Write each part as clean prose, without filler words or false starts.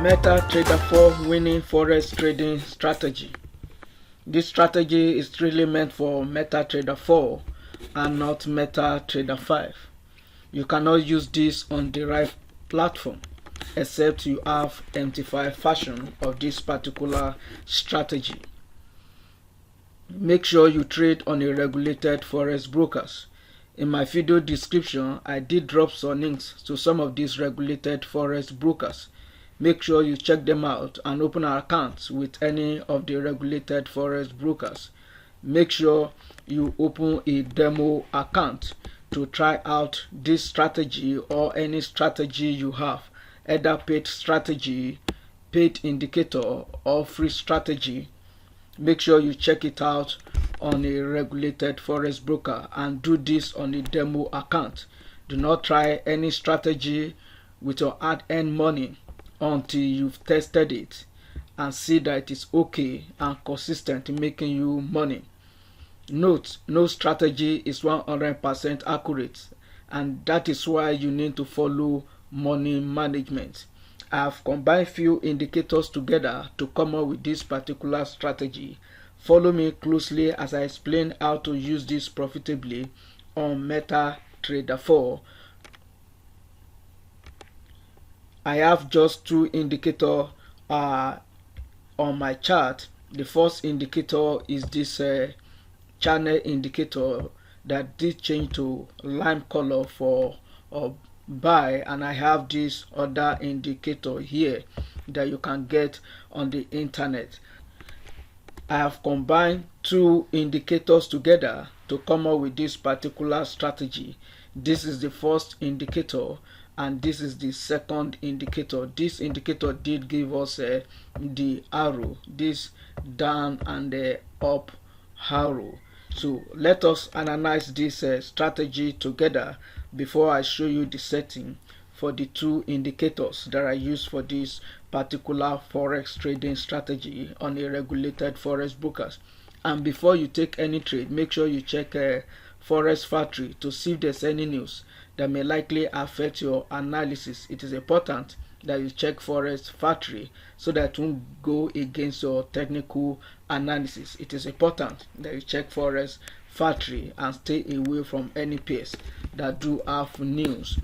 MetaTrader4 winning Forex trading strategy. This strategy is really meant for MetaTrader4 and not MetaTrader5. You cannot use this on the right platform except you have MT5 version of this particular strategy. Make sure you trade on a regulated Forex brokers. In my video description, I did drop some links to some of these regulated Forex brokers. Make sure you check them out and open an account with any of the regulated Forex brokers. Make sure you open a demo account to try out this strategy or any strategy you have, either paid strategy, paid indicator, or free strategy. Make sure you check it out on a regulated Forex broker and do this on a demo account. Do not try any strategy with your hard-earned money until you've tested it and see that it is okay and consistent in making you money. Note, no strategy is 100% accurate, and that is why you need to follow money management. I have combined few indicators together to come up with this particular strategy. Follow me closely as I explain how to use this profitably on MetaTrader4. I have just two indicators on my chart. The first indicator is this channel indicator that did change to lime color for buy, and I have this other indicator here that you can get on the internet. I have combined two indicators together to come up with this particular strategy. This is the first indicator and this is the second indicator. This indicator did give us the arrow, this down and the up arrow. So let us analyze this strategy together before I show you the setting for the two indicators that I use for this particular Forex trading strategy on a regulated Forex brokers. And before you take any trade, make sure you check Forex Factory to see if there's any news that may likely affect your analysis. It is important that you check Forex Factory so that it won't go against your technical analysis. It is important that you check Forex Factory and stay away from any pairs that do have news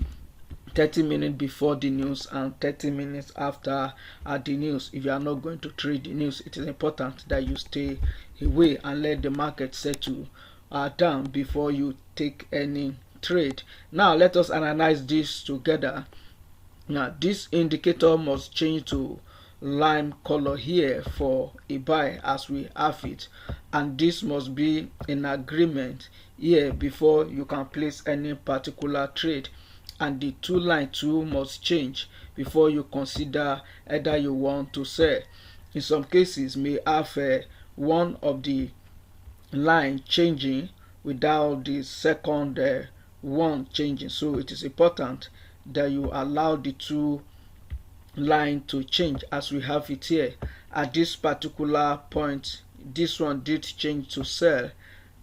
30 minutes before the news and 30 minutes after the news. If you are not going to trade the news, it is important that you stay away and let the market settle down before you take any trade. Now let us analyze this together. Now this indicator must change to lime color here for a buy as we have it, and this must be in agreement here before you can place any particular trade, and the two line too must change before you consider either you want to sell. In some cases may have one of the line changing without the second one changing, so it is important that you allow the two line to change as we have it here. At this particular point, this one did change to sell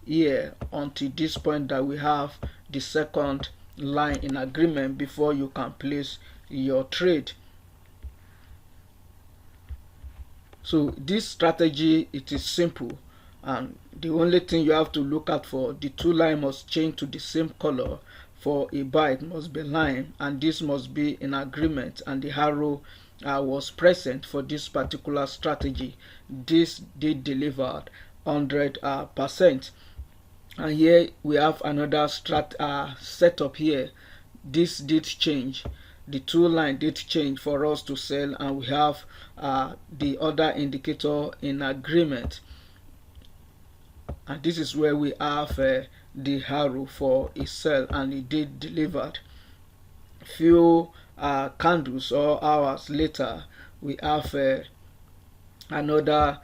here until this point that we have the second line in agreement before you can place your trade. So this strategy, it is simple, and the only thing you have to look out for, the two line must change to the same color. For a buy, it must be line, and this must be in agreement, and the arrow was present for this particular strategy. This did delivered 100%. And here we have another setup here. This did change, the two line did change for us to sell, and we have the other indicator in agreement, and this is where we have the arrow for a sell, and it did delivered. Few candles or hours later, we have another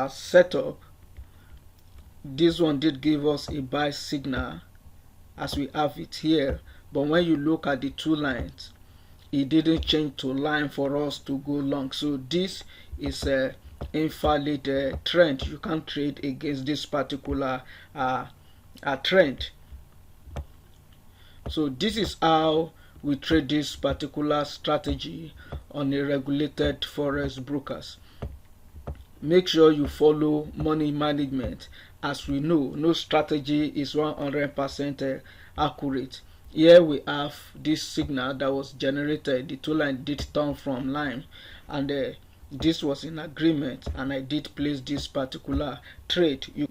setup. This one did give us a buy signal as we have it here, but when you look at the two lines, it didn't change to line for us to go long. So this is a invalid trend. You can't trade against this particular trend. So this is how we trade this particular strategy on a regulated forex brokers. Make sure you follow money management. As we know, no strategy is 100% accurate. Here we have this signal that was generated. The two line did turn from line, and this was in agreement, and I did place this particular trade.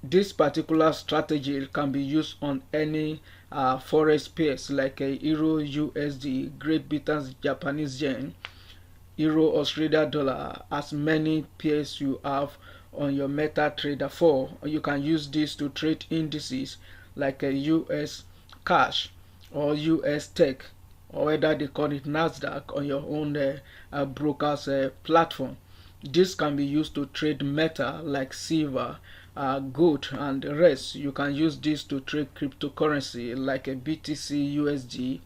This particular strategy can be used on any forex pairs like Euro USD, Great Britain's Japanese yen, Euro Australia dollar. As many pairs you have on your MetaTrader4, you can use this to trade indices like a US cash or US tech, or whether they call it Nasdaq, on your own broker's platform. This can be used to trade meta like silver, gold, and the rest. You can use this to trade cryptocurrency like a BTC USD,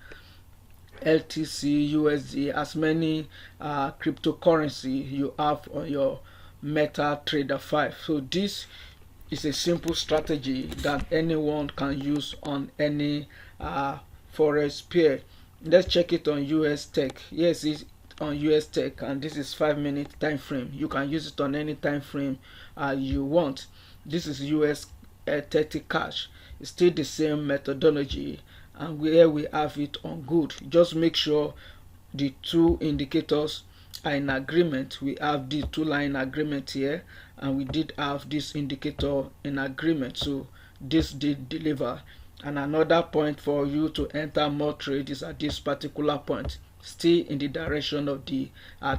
LTC USD, as many cryptocurrency you have on your MetaTrader 5. So this is a simple strategy that anyone can use on any forex pair. Let's check it on US tech. Yes, it's on US tech, and this is 5-minute time frame. You can use it on any time frame you want. This is US 30 cash. It's still the same methodology, and here we have it on good. Just make sure the two indicators are in agreement. We have the two line agreement here, and we did have this indicator in agreement, so this did deliver. And another point for you to enter more trade is at this particular point, still in the direction of the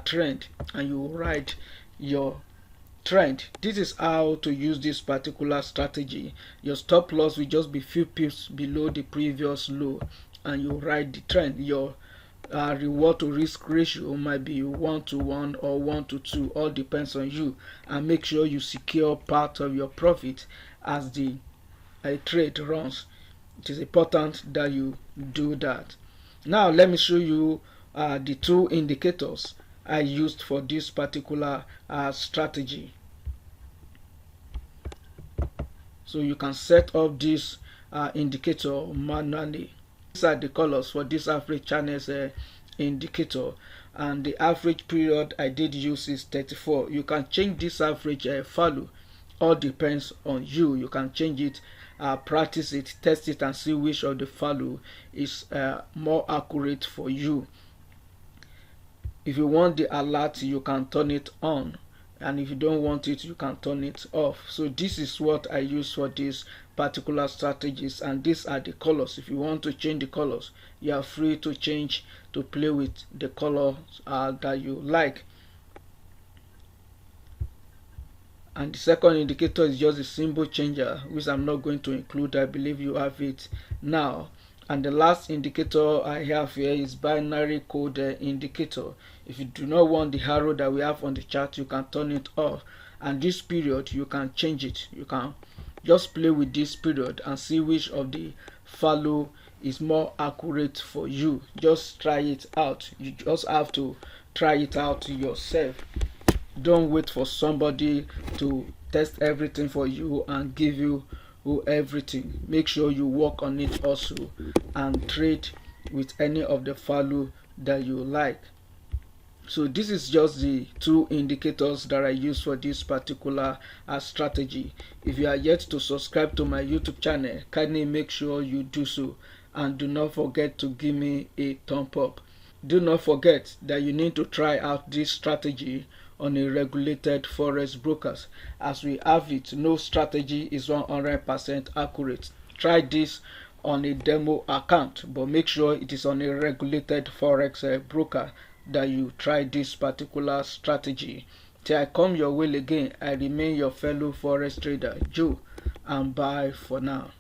trend, and you ride your trend. This is how to use this particular strategy. Your stop loss will just be few pips below the previous low, and you ride the trend. Your reward to risk ratio might be 1:1 or 1:2, all depends on you. And make sure you secure part of your profit as the trade runs. It is important that you do that. Now let me show you the two indicators I used for this particular strategy. So you can set up this indicator manually. These are the colors for this average channels indicator, and the average period I did use is 34. You can change this average value. All depends on you. You can change it, practice it, test it, and see which of the value is more accurate for you. If you want the alert, you can turn it on, and if you don't want it, you can turn it off. So this is what I use for these particular strategies, and these are the colors. If you want to change the colors, you are free to change, to play with the colors that you like. And the second indicator is just a symbol changer, which I'm not going to include. I believe you have it now. And the last indicator I have here is binary code indicator. If you do not want the arrow that we have on the chart, you can turn it off. And this period, you can change it. You can just play with this period and see which of the value is more accurate for you. Just try it out. You just have to try it out yourself. Don't wait for somebody to test everything for you and give you everything. Make sure you work on it also and trade with any of the value that you like. So this is just the two indicators that I use for this particular strategy. If you are yet to subscribe to my YouTube channel, kindly make sure you do so, and do not forget to give me a thumb up. Do not forget that you need to try out this strategy on a regulated forex brokers. As we have it, no strategy is 100% accurate. Try this on a demo account, but make sure it is on a regulated forex broker that you try this particular strategy. Till I come your way again, I remain your fellow forex trader Joe, and bye for now.